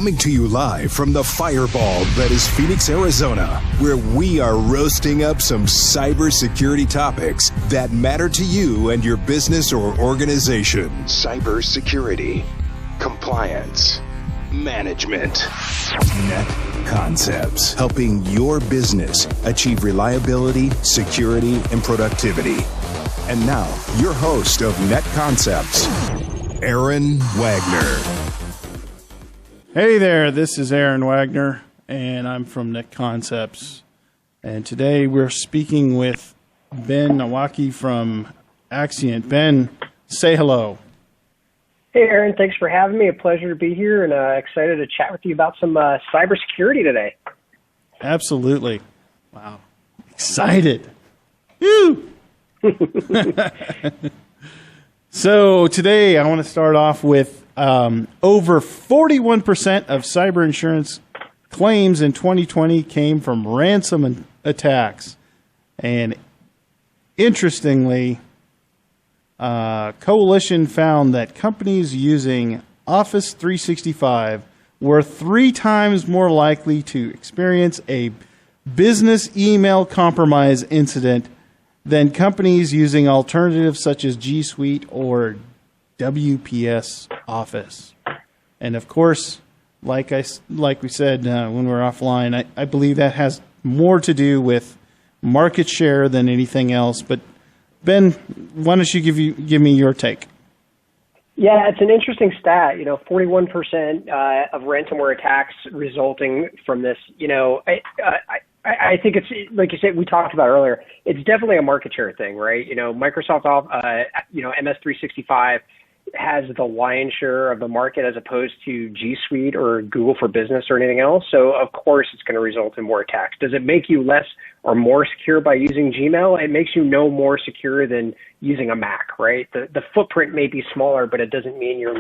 Coming to you live from the fireball that is Phoenix, Arizona, where we are roasting up some cybersecurity topics that matter to you and your business or organization. Cybersecurity, compliance, management, Net Concepts, helping your business achieve reliability, security, and productivity. And now, your host of Net Concepts, Aaron Wagner. Hey there, this is Aaron Wagner, and I'm from Net Concepts. And today we're speaking with Ben Nowacky from Axcient. Ben, say hello. Hey, Aaron, thanks for having me. A pleasure to be here, and excited to chat with you about some cybersecurity today. Absolutely. Wow. Excited. Woo! So today I want to start off with over 41% of cyber insurance claims in 2020 came from ransom attacks. And interestingly, Coalition found that companies using Office 365 were 3 times more likely to experience a business email compromise incident than companies using alternatives such as G Suite or WPS Office. And of course, like we said when we were offline, I believe that has more to do with market share than anything else. But Ben, why don't you give me your take? Yeah, it's an interesting stat. 41% of ransomware attacks resulting from this. I think it's, like you said, we talked about earlier, it's definitely a market share thing, right? Microsoft, MS365 has the lion's share of the market as opposed to G Suite or Google for Business or anything else. So, of course, it's going to result in more attacks. Does it make you less or more secure by using Gmail? It makes you no more secure than using a Mac, right? The footprint may be smaller, but it doesn't mean you're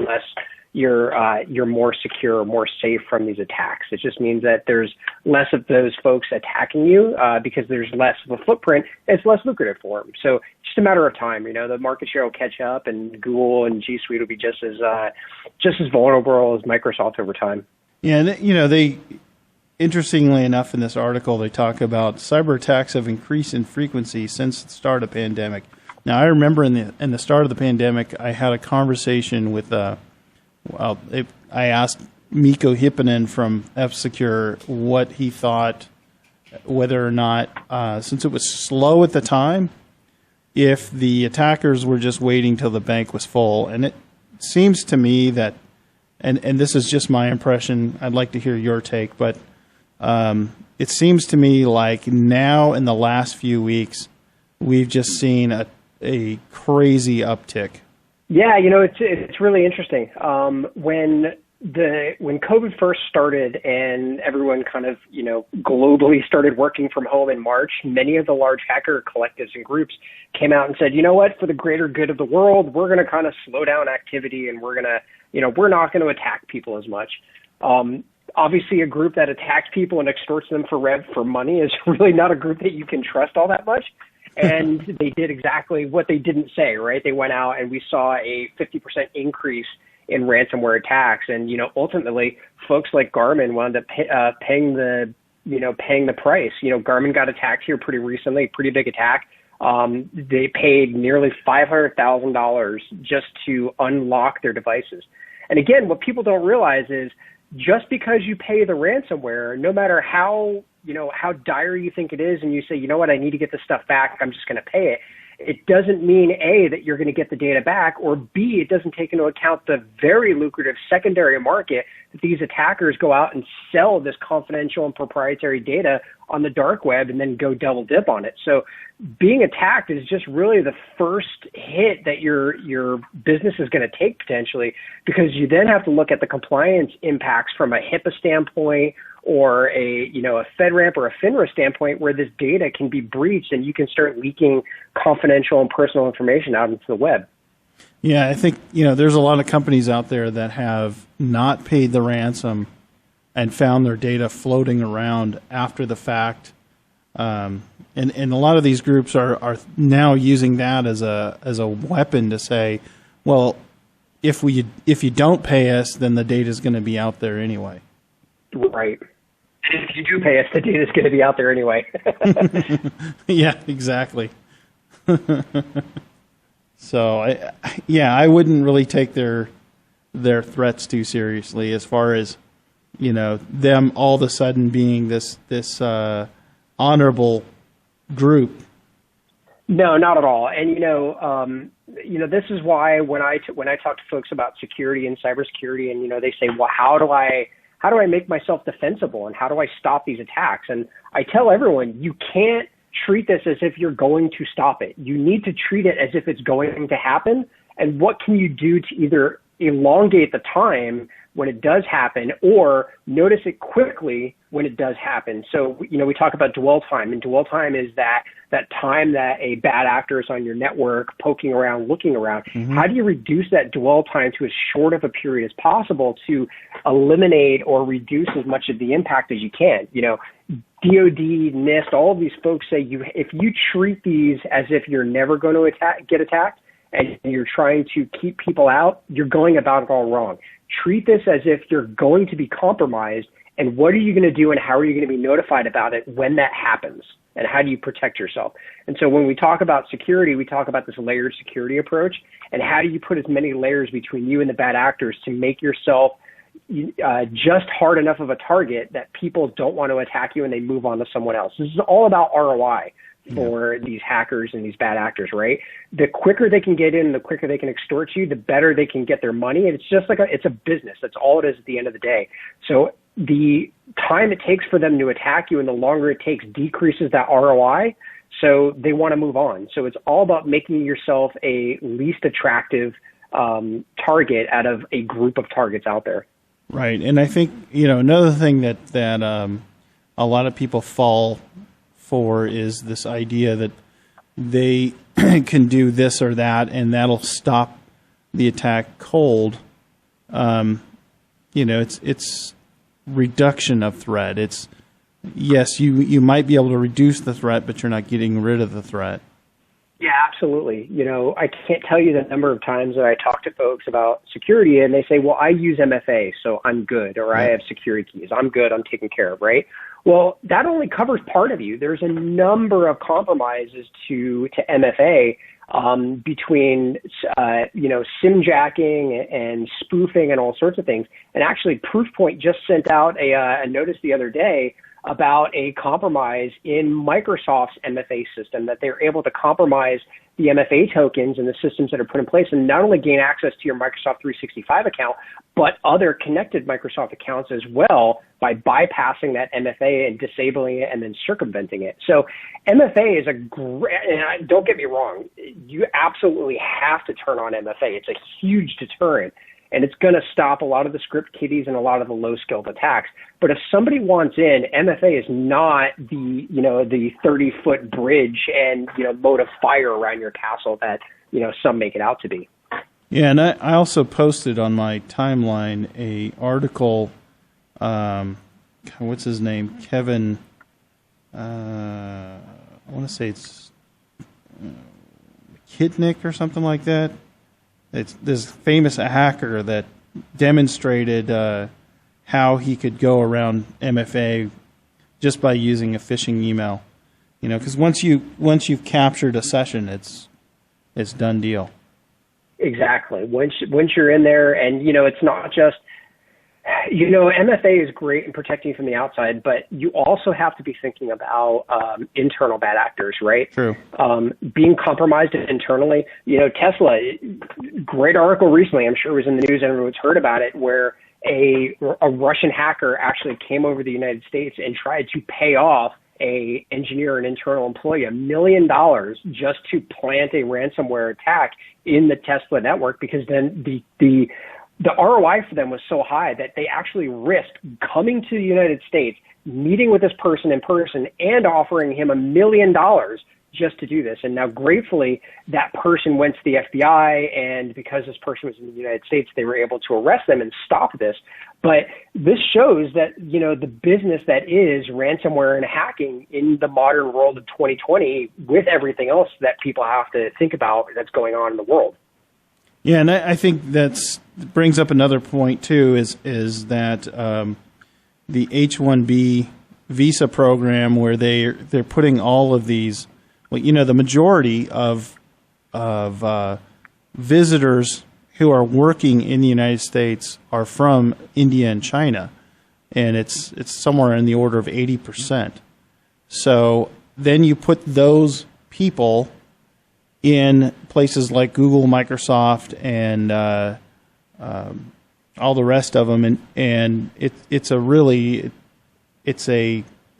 more secure or more safe from these attacks. It just means that there's less of those folks attacking you because there's less of a footprint. It's less lucrative for them. So it's just a matter of time. The market share will catch up, and Google and G Suite will be just as vulnerable as Microsoft over time. Yeah, they interestingly enough in this article they talk about cyber attacks have increased in frequency since the start of the pandemic. Now I remember in the start of the pandemic I had a conversation with I asked Mikko Hipponen from F-Secure what he thought, whether or not, since it was slow at the time, if the attackers were just waiting till the bank was full. And it seems to me that, and this is just my impression, I'd like to hear your take, but it seems to me like now in the last few weeks, we've just seen a crazy uptick. Yeah, it's really interesting. When COVID first started and everyone kind of, globally started working from home in March, many of the large hacker collectives and groups came out and said, you know what, for the greater good of the world, we're going to kind of slow down activity and we're going to, we're not going to attack people as much. Obviously, a group that attacks people and extorts them for money is really not a group that you can trust all that much. And they did exactly what they didn't say, right? They went out and we saw a 50% increase in ransomware attacks. And, ultimately, folks like Garmin wound up paying the price. Garmin got attacked here pretty recently, pretty big attack. They paid nearly $500,000 just to unlock their devices. And again, what people don't realize is just because you pay the ransomware, no matter how dire you think it is, and you say, you know what, I need to get this stuff back, I'm just going to pay it. It doesn't mean, A, that you're going to get the data back, or B, it doesn't take into account the very lucrative secondary market that these attackers go out and sell this confidential and proprietary data on the dark web and then go double dip on it. So being attacked is just really the first hit that your business is going to take potentially, because you then have to look at the compliance impacts from a HIPAA standpoint or a FedRAMP or a FINRA standpoint, where this data can be breached and you can start leaking confidential and personal information out into the web. Yeah, I think, there's a lot of companies out there that have not paid the ransom and found their data floating around after the fact. And a lot of these groups are now using that as a weapon to say, well, if you don't pay us, then the data is going to be out there anyway. Right. And if you do pay us, the data is going to be out there anyway. Yeah, exactly. So, I wouldn't really take their threats too seriously as far as, them all of a sudden being this honorable group. No, not at all. And this is why when I talk to folks about security and cybersecurity, and they say, well, how do I make myself defensible, and how do I stop these attacks? And I tell everyone, you can't treat this as if you're going to stop it. You need to treat it as if it's going to happen. And what can you do to either elongate the time when it does happen, or notice it quickly when it does happen? So, we talk about dwell time, and dwell time is that time that a bad actor is on your network, poking around, looking around. Mm-hmm. How do you reduce that dwell time to as short of a period as possible to eliminate or reduce as much of the impact as you can? DOD, NIST, all of these folks say if you treat these as if you're never going to get attacked, and you're trying to keep people out, you're going about it all wrong. Treat this as if you're going to be compromised, and what are you going to do, and how are you going to be notified about it when that happens, and how do you protect yourself? And so when we talk about security, we talk about this layered security approach, and how do you put as many layers between you and the bad actors to make yourself just hard enough of a target that people don't want to attack you and they move on to someone else. This is all about ROI for these hackers and these bad actors, right? The quicker they can get in, the quicker they can extort you, the better they can get their money. And it's just it's a business. That's all it is at the end of the day. So the time it takes for them to attack you and the longer it takes decreases that ROI. So they want to move on. So it's all about making yourself a least attractive target out of a group of targets out there. Right. And I think, another thing that a lot of people fall for is this idea that they can do this or that, and that'll stop the attack cold. It's reduction of threat. It's, yes, you might be able to reduce the threat, but you're not getting rid of the threat. Yeah, absolutely. I can't tell you the number of times that I talk to folks about security and they say, well, I use MFA, so I'm good, or I have security keys. I'm good. I'm taken care of, right? Well, that only covers part of you. There's a number of compromises to MFA between, SIM jacking and spoofing and all sorts of things. And actually, Proofpoint just sent out a notice the other day about a compromise in Microsoft's MFA system, that they're able to compromise the MFA tokens and the systems that are put in place and not only gain access to your Microsoft 365 account, but other connected Microsoft accounts as well by bypassing that MFA and disabling it and then circumventing it. So MFA is a great, and don't get me wrong, you absolutely have to turn on MFA. It's a huge deterrent. And it's going to stop a lot of the script kiddies and a lot of the low-skilled attacks. But if somebody wants in, MFA is not the 30-foot bridge and, moat of fire around your castle that, some make it out to be. Yeah, and I also posted on my timeline a article, what's his name? Kevin, I want to say it's Kitnick or something like that. It's this famous hacker that demonstrated how he could go around MFA just by using a phishing email. Because once you've captured a session, it's done deal. Exactly. Once you're in there, and it's not just MFA is great in protecting you from the outside, but you also have to be thinking about internal bad actors, right? True. Being compromised internally. Tesla, great article recently, I'm sure it was in the news, everyone's heard about it, where a Russian hacker actually came over to the United States and tried to pay off a engineer, an internal employee, $1 million just to plant a ransomware attack in the Tesla network, because then the ROI for them was so high that they actually risked coming to the United States, meeting with this person in person, and offering him $1 million just to do this. And now, gratefully, that person went to the FBI, and because this person was in the United States, they were able to arrest them and stop this. But this shows that, the business that is ransomware and hacking in the modern world of 2020, with everything else that people have to think about that's going on in the world. Yeah, and I think that brings up another point too. Is that the H-1B visa program where they're putting all of these. Well, the majority of visitors who are working in the United States are from India and China, and it's somewhere in the order of 80%. So then you put those people in places like Google, Microsoft, and all the rest of them, and it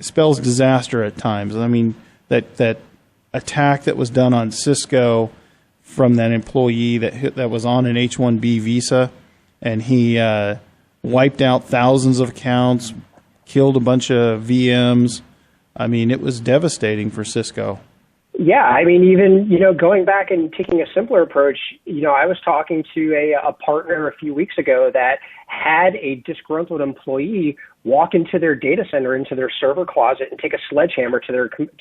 spells disaster at times. I mean, that attack that was done on Cisco from that employee that was on an H-1B visa, and he wiped out thousands of accounts, killed a bunch of VMs. I mean, it was devastating for Cisco. Yeah, I mean, even, going back and taking a simpler approach, I was talking to a partner a few weeks ago that had a disgruntled employee walk into their data center, into their server closet, and take a sledgehammer to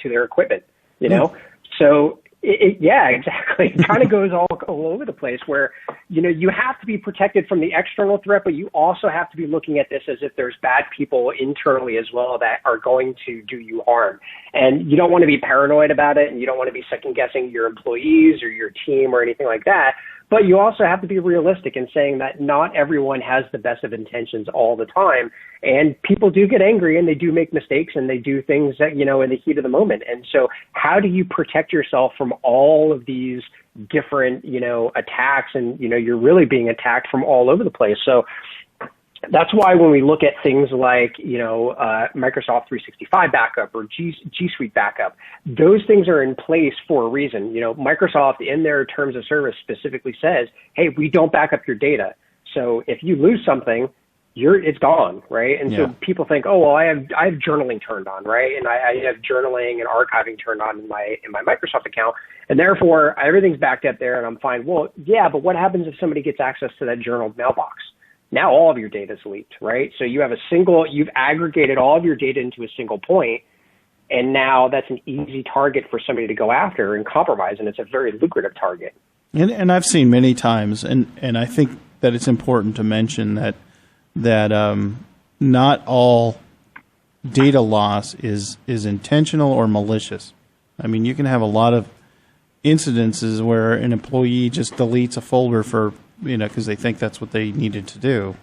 their equipment, So, yeah, exactly. It kind of goes all over the place where, you have to be protected from the external threat, but you also have to be looking at this as if there's bad people internally as well that are going to do you harm. And you don't want to be paranoid about it, and you don't want to be second guessing your employees or your team or anything like that. But you also have to be realistic in saying that not everyone has the best of intentions all the time. And people do get angry, and they do make mistakes, and they do things that, in the heat of the moment. And so how do you protect yourself from all of these different, attacks? And, you're really being attacked from all over the place. So that's why when we look at things like, Microsoft 365 backup or G Suite backup, those things are in place for a reason. Microsoft in their terms of service specifically says, hey, we don't back up your data. So if you lose something, it's gone, right? And so people think, oh, well, I have journaling turned on, right? And I have journaling and archiving turned on in my Microsoft account, and therefore everything's backed up there and I'm fine. Well, yeah, but what happens if somebody gets access to that journal mailbox? Now all of your data is leaked, right? So you've aggregated all of your data into a single point, and now that's an easy target for somebody to go after and compromise, and it's a very lucrative target. And I've seen many times, and I think that it's important to mention that not all data loss is intentional or malicious. I mean, you can have a lot of incidences where an employee just deletes a folder for because they think that's what they needed to do.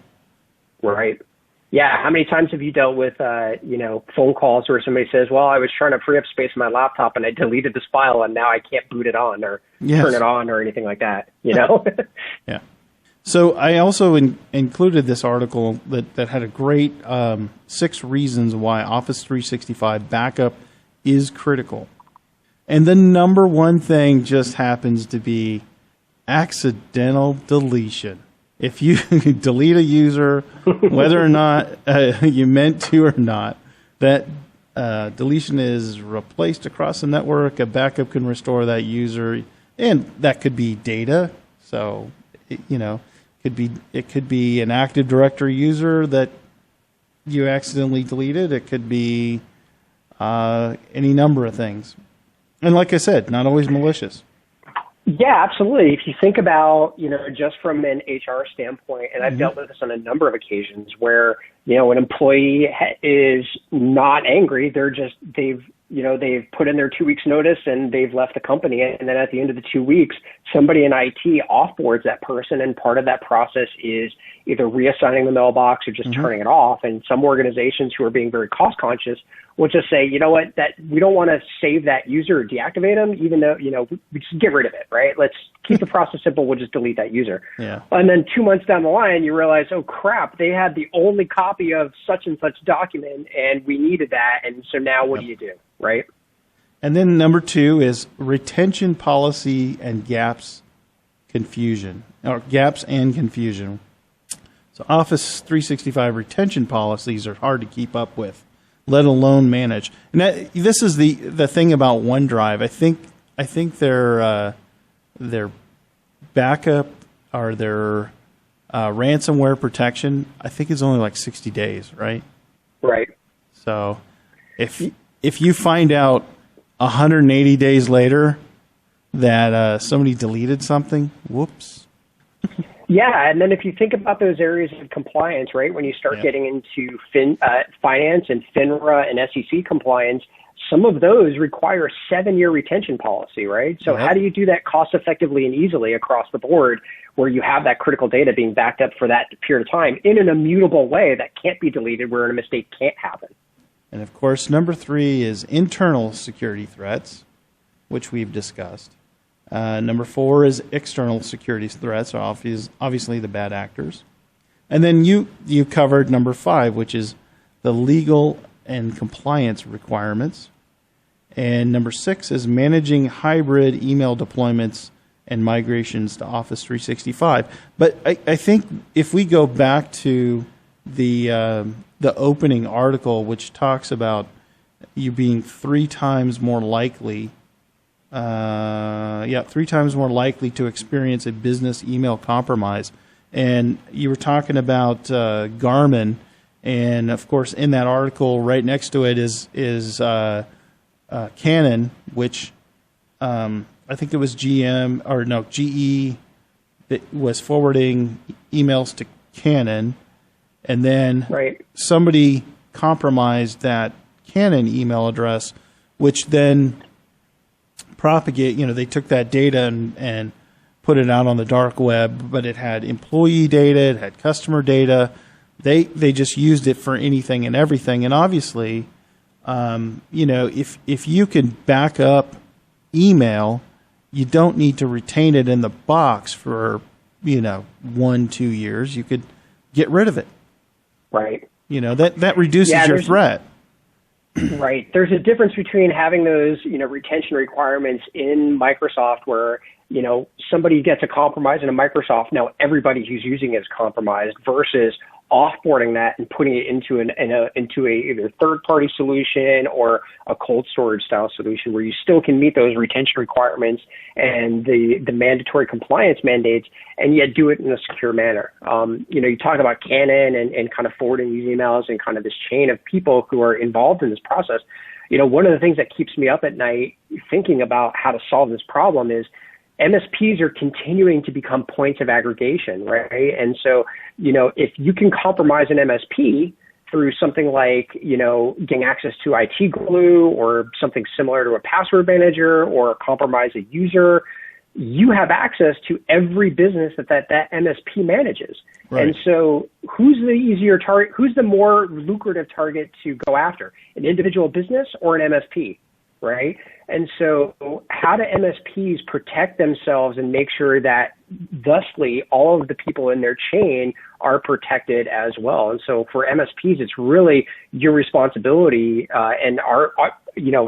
Right. Yeah. How many times have you dealt with, phone calls where somebody says, well, I was trying to free up space on my laptop and I deleted this file and now I can't boot it on or turn it on or anything like that, Yeah. So I also included this article that had a great 6 reasons why Office 365 backup is critical. And the number one thing just happens to be accidental deletion. If you delete a user, whether or not you meant to or not, that deletion is replaced across the network. A backup can restore that user, and that could be data. So, it could be an Active Directory user that you accidentally deleted. It could be any number of things. And like I said, not always malicious. Yeah, absolutely. If you think about, just from an HR standpoint, and I've dealt with this on a number of occasions where, an employee is not angry. They've put in their 2 weeks notice and they've left the company. And then at the end of the 2 weeks, somebody in IT offboards that person. And part of that process is either reassigning the mailbox or just turning it off. And some organizations who are being very cost conscious will just say, you know what, that we don't want to save that user or deactivate them, even though, we just get rid of it, right? Let's keep the process simple. We'll just delete that user. Yeah. And then 2 months down the line, you realize, oh crap, they had the only copy of such and such document and we needed that. And so now what do you do, right? And then number 2 is retention policy and gaps and confusion. So Office 365 retention policies are hard to keep up with, let alone manage. And this is the thing about OneDrive. I think their backup or their ransomware protection, I think is only like 60 days, right? Right. So if you find out 180 days later that somebody deleted something, whoops. Yeah, and then if you think about those areas of compliance, right, when you start getting into finance and FINRA and SEC compliance, some of those require a 7-year retention policy, right? So how do you do that cost effectively and easily across the board where you have that critical data being backed up for that period of time in an immutable way that can't be deleted, where a mistake can't happen? And of course, number 3 is internal security threats, which we've discussed. Number 4 is external security threats, so obviously the bad actors. And then you covered number 5, which is the legal and compliance requirements. And number 6 is managing hybrid email deployments and migrations to Office 365. But I think if we go back to the opening article, which talks about you being 3 times more likely 3 times more likely to experience a business email compromise. And you were talking about Garmin, and of course in that article right next to it is Canon, which I think it was GE that was forwarding emails to Canon, and then somebody compromised that Canon email address, which then they took that data and put it out on the dark web, but it had employee data, it had customer data. They just used it for anything and everything. And obviously, if you can back up email, you don't need to retain it in the box for 1-2 years. You could get rid of it. Right. That reduces your threat. Right. There's a difference between having those, retention requirements in Microsoft where, somebody gets a compromise in a Microsoft, now everybody who's using it is compromised, versus offboarding that and putting it into a either third-party solution or a cold storage style solution where you still can meet those retention requirements and the mandatory compliance mandates, and yet do it in a secure manner. You talk about Canon and kind of forwarding these emails and kind of this chain of people who are involved in this process. One of the things that keeps me up at night thinking about how to solve this problem is MSPs are continuing to become points of aggregation, right? And so, if you can compromise an MSP through something like, getting access to IT glue or something similar to a password manager, or compromise a user, you have access to every business that MSP manages. Right. And so who's the easier target? Who's the more lucrative target to go after, an individual business or an MSP? Right. And so how do MSPs protect themselves and make sure that thusly all of the people in their chain are protected as well? And so for MSPs, it's really your responsibility and our,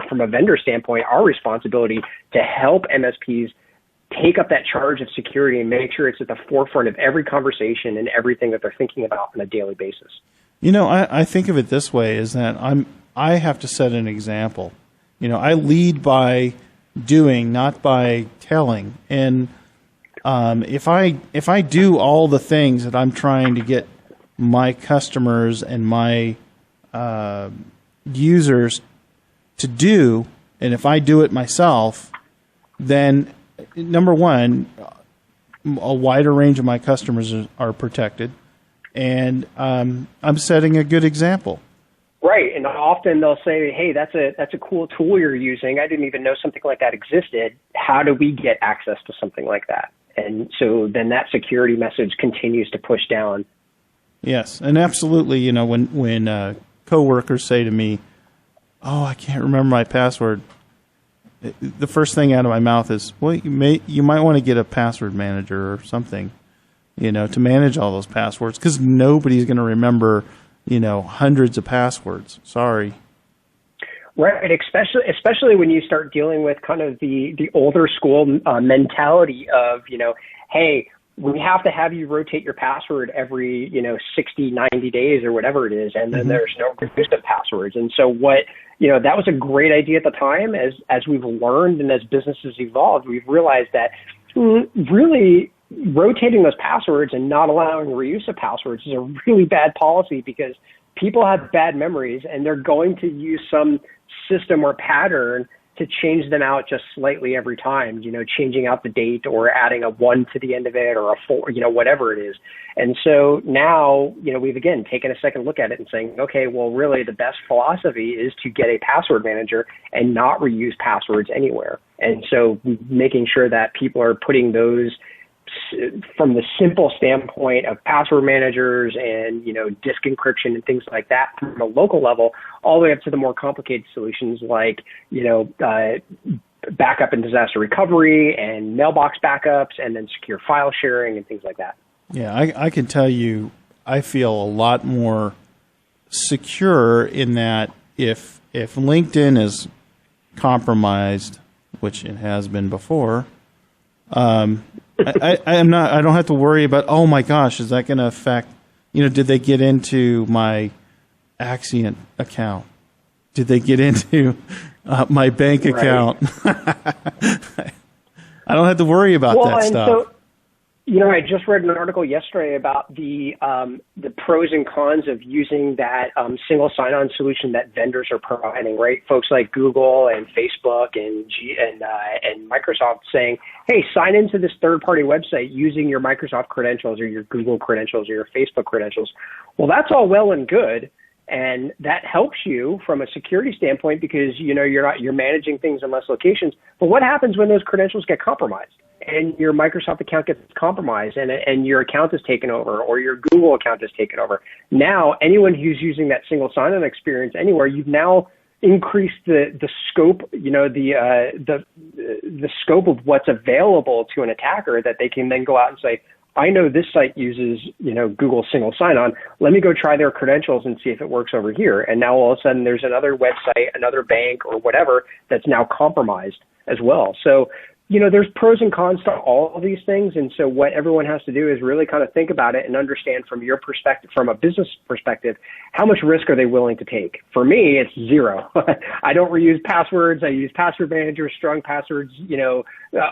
from a vendor standpoint, our responsibility to help MSPs take up that charge of security and make sure it's at the forefront of every conversation and everything that they're thinking about on a daily basis. I think of it this way, is that I have to set an example. I lead by doing, not by telling. And if I do all the things that I'm trying to get my customers and my users to do, and if I do it myself, then number one, a wider range of my customers are protected, and I'm setting a good example. Right, and often they'll say, "Hey, that's a cool tool you're using. I didn't even know something like that existed. How do we get access to something like that?" And so then that security message continues to push down. Yes, and absolutely. When coworkers say to me, "Oh, I can't remember my password," the first thing out of my mouth is, "Well, you might want to get a password manager or something, to manage all those passwords, because nobody's going to remember." Hundreds of passwords. Sorry. Right, especially when you start dealing with kind of the older school mentality of, hey, we have to have you rotate your password every, 60, 90 days or whatever it is, and then there's no reuse of passwords. And so that was a great idea at the time. As we've learned and as businesses evolved, we've realized that really rotating those passwords and not allowing reuse of passwords is a really bad policy, because people have bad memories and they're going to use some system or pattern to change them out just slightly every time, changing out the date or adding a 1 to the end of it or a 4, whatever it is. And so now, we've again taken a second look at it and saying, okay, well, really the best philosophy is to get a password manager and not reuse passwords anywhere. And so making sure that people are putting those from the simple standpoint of password managers and, disk encryption and things like that from a local level, all the way up to the more complicated solutions like, backup and disaster recovery and mailbox backups and then secure file sharing and things like that. Yeah, I can tell you, I feel a lot more secure in that if LinkedIn is compromised, which it has been before, I don't have to worry about, oh my gosh, is that going to affect, did they get into my Axcient account? Did they get into my bank account? I don't have to worry about that stuff. So, I just read an article yesterday about the pros and cons of using that single sign-on solution that vendors are providing, right? Folks like Google and Facebook and Microsoft saying, hey, sign into this third-party website using your Microsoft credentials or your Google credentials or your Facebook credentials. Well, that's all well and good. And that helps you from a security standpoint because, you're managing things in less locations. But what happens when those credentials get compromised and your Microsoft account gets compromised and your account is taken over or your Google account is taken over? Now, anyone who's using that single sign-on experience anywhere, you've now increased the scope, the scope of what's available to an attacker that they can then go out and say, I know this site uses, Google single sign-on. Let me go try their credentials and see if it works over here. And now all of a sudden there's another website, another bank or whatever that's now compromised as well. So, there's pros and cons to all of these things. And so what everyone has to do is really kind of think about it and understand from your perspective, from a business perspective, how much risk are they willing to take? For me, it's zero. I don't reuse passwords. I use password managers, strong passwords,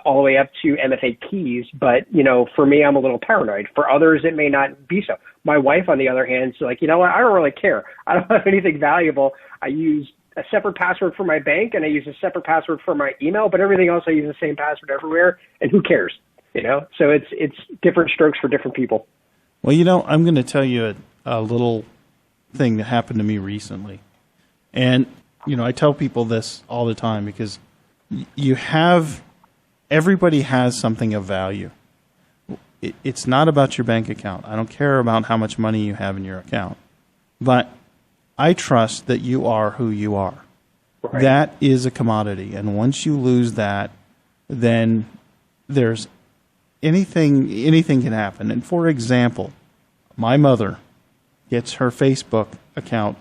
all the way up to MFA keys. But, for me, I'm a little paranoid. For others, it may not be so. My wife, on the other hand, is like, I don't really care. I don't have anything valuable. I use a separate password for my bank and I use a separate password for my email, but everything else I use the same password everywhere. And who cares? So it's different strokes for different people. Well, I'm going to tell you a little thing that happened to me recently. And, I tell people this all the time because everybody has something of value. It's not about your bank account. I don't care about how much money you have in your account. But I trust that you are who you are. Right. That is a commodity. And once you lose that, then there's anything can happen. And for example, my mother gets her Facebook account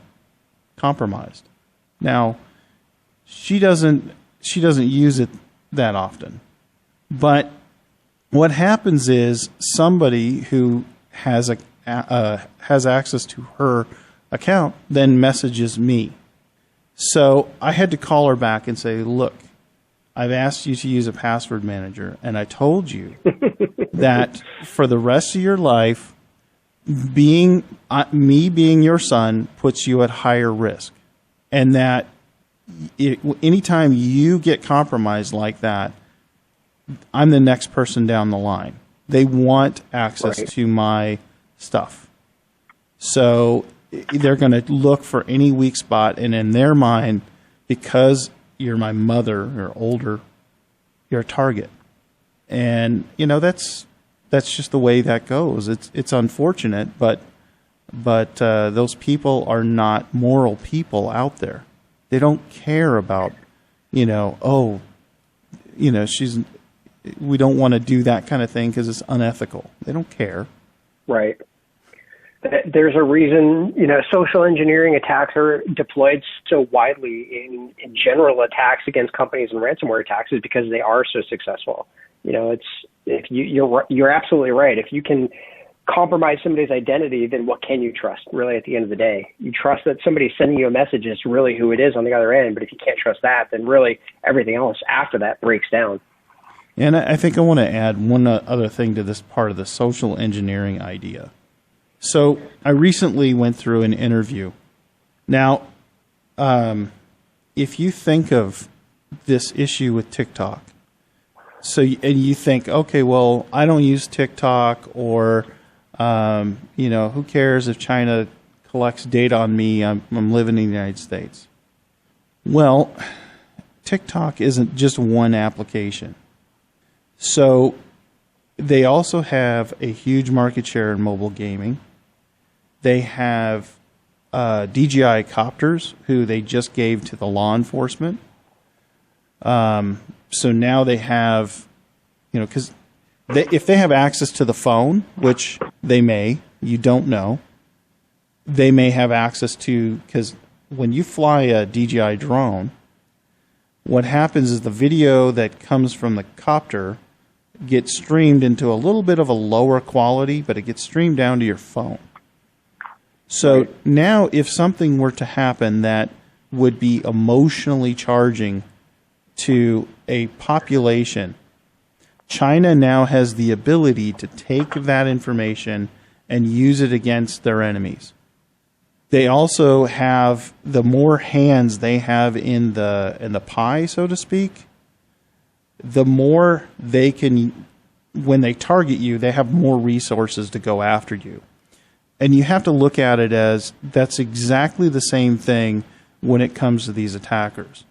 compromised. Now, she doesn't use it that often. But what happens is somebody who has access to her account then messages me. So I had to call her back and say, look, I've asked you to use a password manager, and I told you that for the rest of your life, me being your son puts you at higher risk, and that anytime you get compromised like that, I'm the next person down the line. They want access to my stuff. So they're going to look for any weak spot, and in their mind, because you're my mother or older, you're a target. And that's just the way that goes. It's unfortunate, but those people are not moral people out there. They don't care about we don't want to do that kind of thing because it's unethical. They don't care. Right. There's a reason, social engineering attacks are deployed so widely in general attacks against companies and ransomware attacks is because they are so successful. You're absolutely right. If you can compromise somebody's identity, then what can you trust really at the end of the day? You trust that somebody sending you a message is really who it is on the other end. But if you can't trust that, then really everything else after that breaks down. And I think I want to add one other thing to this part of the social engineering idea. So I recently went through an interview. Now, if you think of this issue with TikTok. So, and you think, okay, well, I don't use TikTok, or, who cares if China collects data on me? I'm living in the United States. Well, TikTok isn't just one application. So they also have a huge market share in mobile gaming. They have DJI copters, who they just gave to the law enforcement. So now they have, because if they have access to the phone, which they may, you don't know, they may have access to, because when you fly a DJI drone, what happens is the video that comes from the copter gets streamed into a little bit of a lower quality, but it gets streamed down to your phone. So now if something were to happen that would be emotionally charging to a population, China now has the ability to take that information and use it against their enemies. They also have, the more hands they have in the pie, so to speak, the more they can, when they target you, they have more resources to go after you. And you have to look at it as that's exactly the same thing when it comes to these attackers.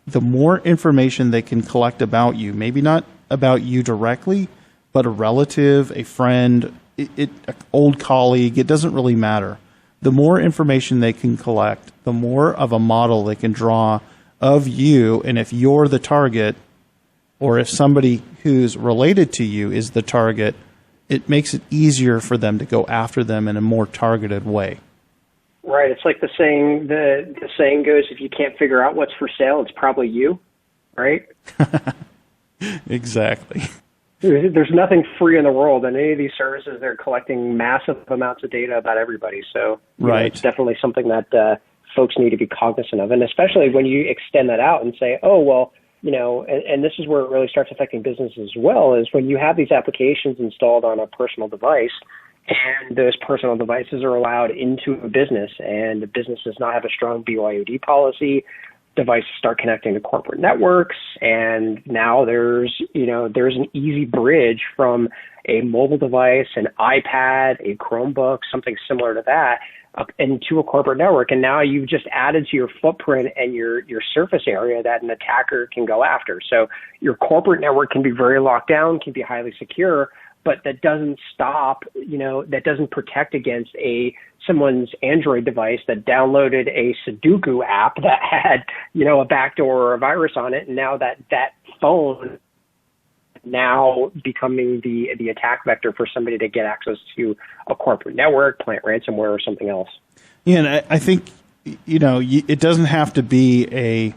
The more information they can collect about you, maybe not about you directly, but a relative, a friend, an old colleague, it doesn't really matter. The more information they can collect, the more of a model they can draw of you, and if you're the target, or if somebody who's related to you is the target, it makes it easier for them to go after them in a more targeted way. Right. It's like the saying goes, if you can't figure out what's for sale, it's probably you, right? Exactly. There's nothing free in the world, and any of these services, they're collecting massive amounts of data about everybody. So it's definitely something that folks need to be cognizant of, and especially when you extend that out and say, oh, well, and this is where it really starts affecting businesses as well, is when you have these applications installed on a personal device, and those personal devices are allowed into a business, and the business does not have a strong BYOD policy. Devices start connecting to corporate networks, and now there's an easy bridge from a mobile device, an iPad, a Chromebook, something similar to that, up into a corporate network. And now you've just added to your footprint and your surface area that an attacker can go after. So your corporate network can be very locked down, can be highly secure, but that doesn't stop, that doesn't protect against someone's Android device that downloaded a Sudoku app that had, a backdoor or a virus on it. And now that phone now becoming the attack vector for somebody to get access to a corporate network, plant ransomware or something else. Yeah, and I think, it doesn't have to be a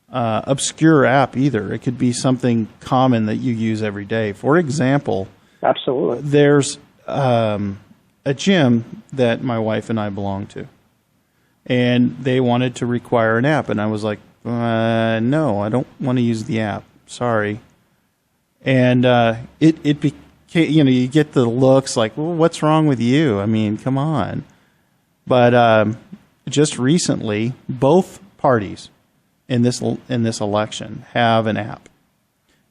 obscure app either. It could be something common that you use every day. For example, absolutely, there's a gym that my wife and I belong to, and they wanted to require an app, and I was like, no, I don't want to use the app. Sorry. And it became, you get the looks like, well, what's wrong with you? I mean, come on. But just recently, both parties in this election have an app,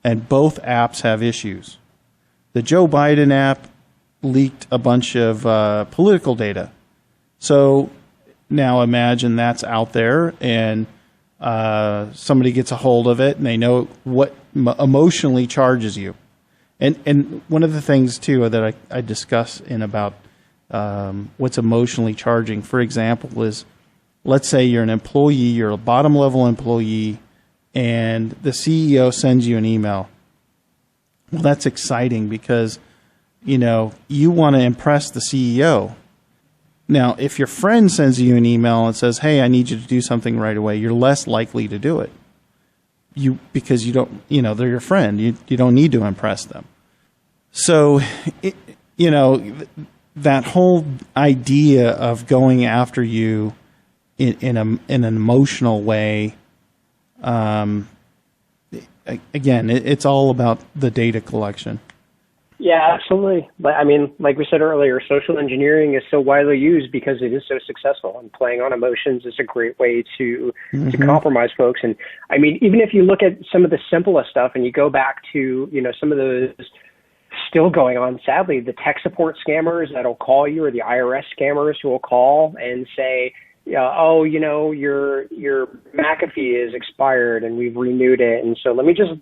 and both apps have issues. The Joe Biden app leaked a bunch of political data. So now imagine that's out there, and somebody gets a hold of it, and they know what emotionally charges you. And one of the things, too, that I discuss in about what's emotionally charging, for example, is let's say you're an employee, you're a bottom-level employee, and the CEO sends you an email. Well, that's exciting because, you want to impress the CEO. Now, if your friend sends you an email and says, hey, I need you to do something right away, you're less likely to do it. Because you don't, they're your friend. You don't need to impress them. So, that whole idea of going after you in an emotional way, again, it's all about the data collection. Yeah, absolutely. But I mean, like we said earlier, social engineering is so widely used because it is so successful, and playing on emotions is a great way to compromise folks. And I mean, even if you look at some of the simplest stuff and you go back to, some of those still going on, sadly, the tech support scammers that'll call you, or the IRS scammers who will call and say, oh, your McAfee is expired and we've renewed it, and so let me just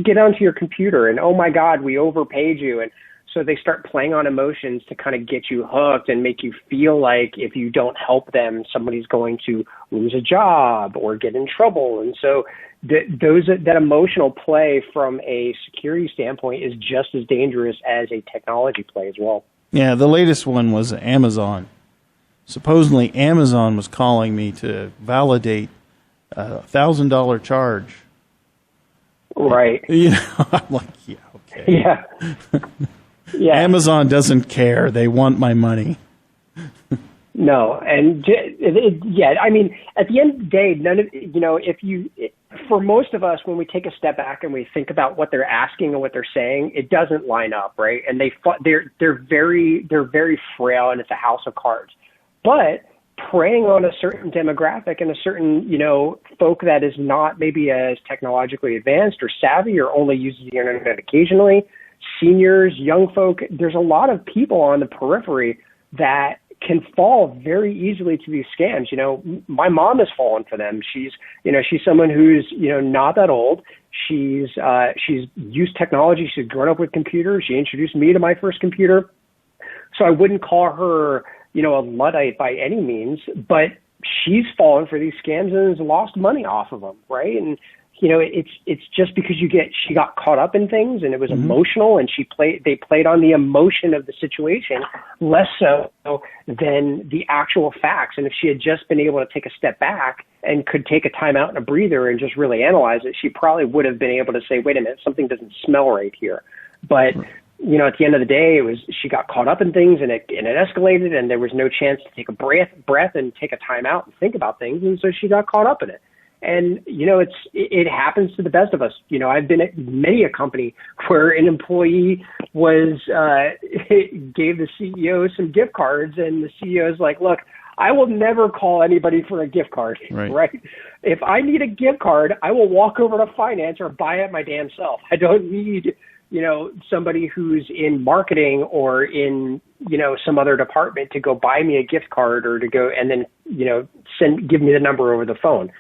get onto your computer, and oh my God, we overpaid you. And so they start playing on emotions to kind of get you hooked and make you feel like if you don't help them, somebody's going to lose a job or get in trouble. And so that emotional play from a security standpoint is just as dangerous as a technology play as well. Yeah, the latest one was Amazon. Supposedly Amazon was calling me to validate a $1,000 charge. Right. I'm like, yeah, okay. Yeah. Yeah. Amazon doesn't care. They want my money. No. And I mean, at the end of the day, none of, for most of us, when we take a step back and we think about what they're asking and what they're saying, it doesn't line up, right? And they're very frail, and it's a house of cards. But preying on a certain demographic and a certain, folk that is not maybe as technologically advanced or savvy, or only uses the internet occasionally, seniors, young folk, there's a lot of people on the periphery that can fall very easily to these scams. My mom has fallen for them. She's someone who's, not that old. She's used technology. She's grown up with computers. She introduced me to my first computer. So I wouldn't call her, a Luddite by any means, but she's fallen for these scams and has lost money off of them, right? And it's just because she got caught up in things, and it was emotional, and they played on the emotion of the situation less so than the actual facts. And if she had just been able to take a step back and could take a time out and a breather and just really analyze it, she probably would have been able to say, wait a minute, something doesn't smell right here. But at the end of the day, she got caught up in things, and it escalated, and there was no chance to take a breath and take a time out and think about things, and so she got caught up in it. And it happens to the best of us. I've been at many a company where an employee gave the CEO some gift cards, and the CEO is like, "Look, I will never call anybody for a gift card, right? If I need a gift card, I will walk over to finance or buy it my damn self. I don't need." Somebody who's in marketing or in, some other department to go buy me a gift card, or to go and then, give me the number over the phone.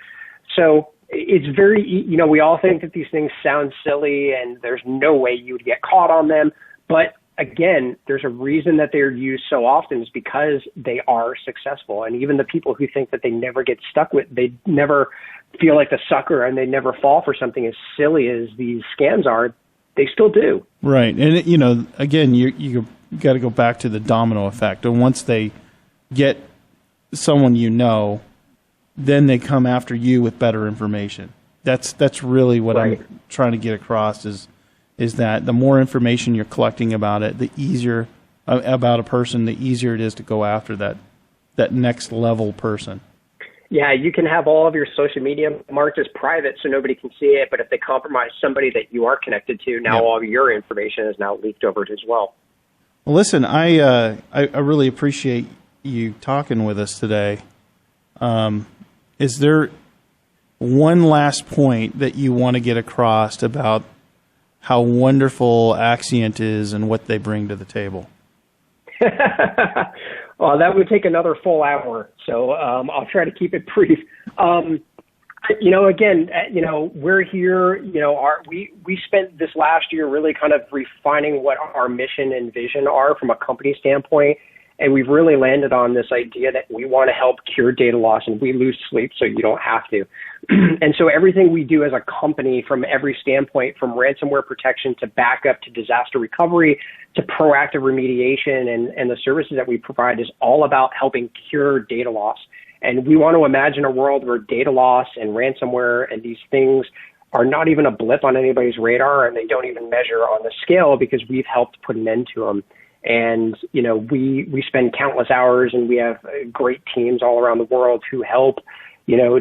So it's very, we all think that these things sound silly and there's no way you would get caught on them. But again, there's a reason that they're used so often, is because they are successful. And even the people who think that they never get stuck with, they never feel like the sucker and they never fall for something as silly as these scams are, they still do. Right. And, again, you got to go back to the domino effect. And once they get someone then they come after you with better information. That's really what I'm trying to get across is that the more information you're collecting about it, the easier about a person, the easier it is to go after that next level person. Yeah, you can have all of your social media marked as private so nobody can see it, but if they compromise somebody that you are connected to, now all of your information is now leaked over as well. Well, listen, I really appreciate you talking with us today. Is there one last point that you want to get across about how wonderful Axcient is and what they bring to the table? Well, that would take another full hour, so I'll try to keep it brief. Again, we're here. We spent this last year really kind of refining what our mission and vision are from a company standpoint, and we've really landed on this idea that we want to help cure data loss, and we lose sleep so you don't have to. And so everything we do as a company, from every standpoint, from ransomware protection to backup to disaster recovery to proactive remediation and the services that we provide, is all about helping cure data loss. And we want to imagine a world where data loss and ransomware and these things are not even a blip on anybody's radar, and they don't even measure on the scale, because we've helped put an end to them. And, we spend countless hours, and we have great teams all around the world who help,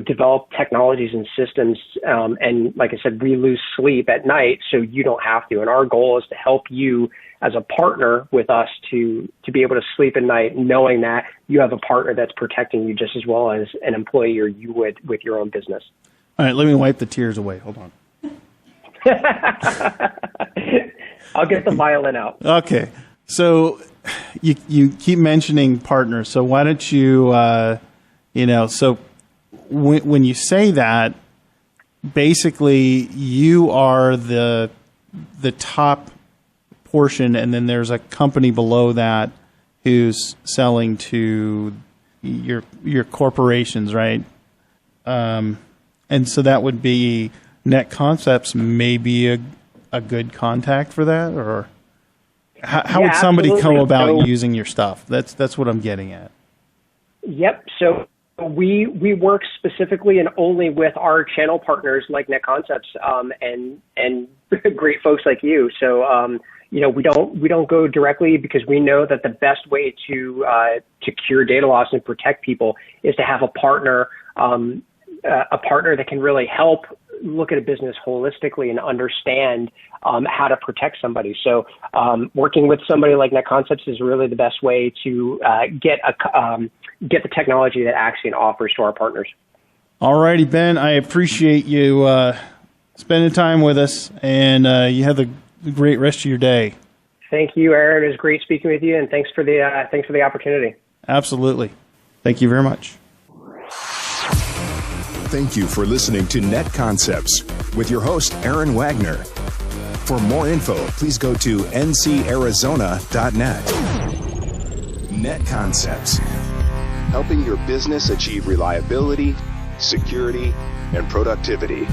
develop technologies and systems. And like I said, we lose sleep at night, so you don't have to. And our goal is to help you as a partner with us to be able to sleep at night knowing that you have a partner that's protecting you just as well as an employee or you would with your own business. All right, let me wipe the tears away. Hold on. I'll get the violin out. Okay. So you keep mentioning partners. So why don't you, so when you say that, basically you are the top portion, and then there's a company below that who's selling to your corporations, right? And so that would be Net Concepts, maybe a good contact for that, or how would somebody come about using your stuff? That's what I'm getting at. Yep. So we work specifically and only with our channel partners like Net Concepts, and great folks like you. So we don't go directly because we know that the best way to cure data loss and protect people is to have a partner that can really help look at a business holistically and understand how to protect somebody. So working with somebody like Net Concepts is really the best way to get the technology that Axcient offers to our partners. All righty, Ben, I appreciate you spending time with us, and you have a great rest of your day. Thank you, Aaron. It was great speaking with you, and thanks for the opportunity. Absolutely. Thank you very much. Thank you for listening to Net Concepts with your host, Aaron Wagner. For more info, please go to ncarizona.net. Net Concepts, helping your business achieve reliability, security, and productivity.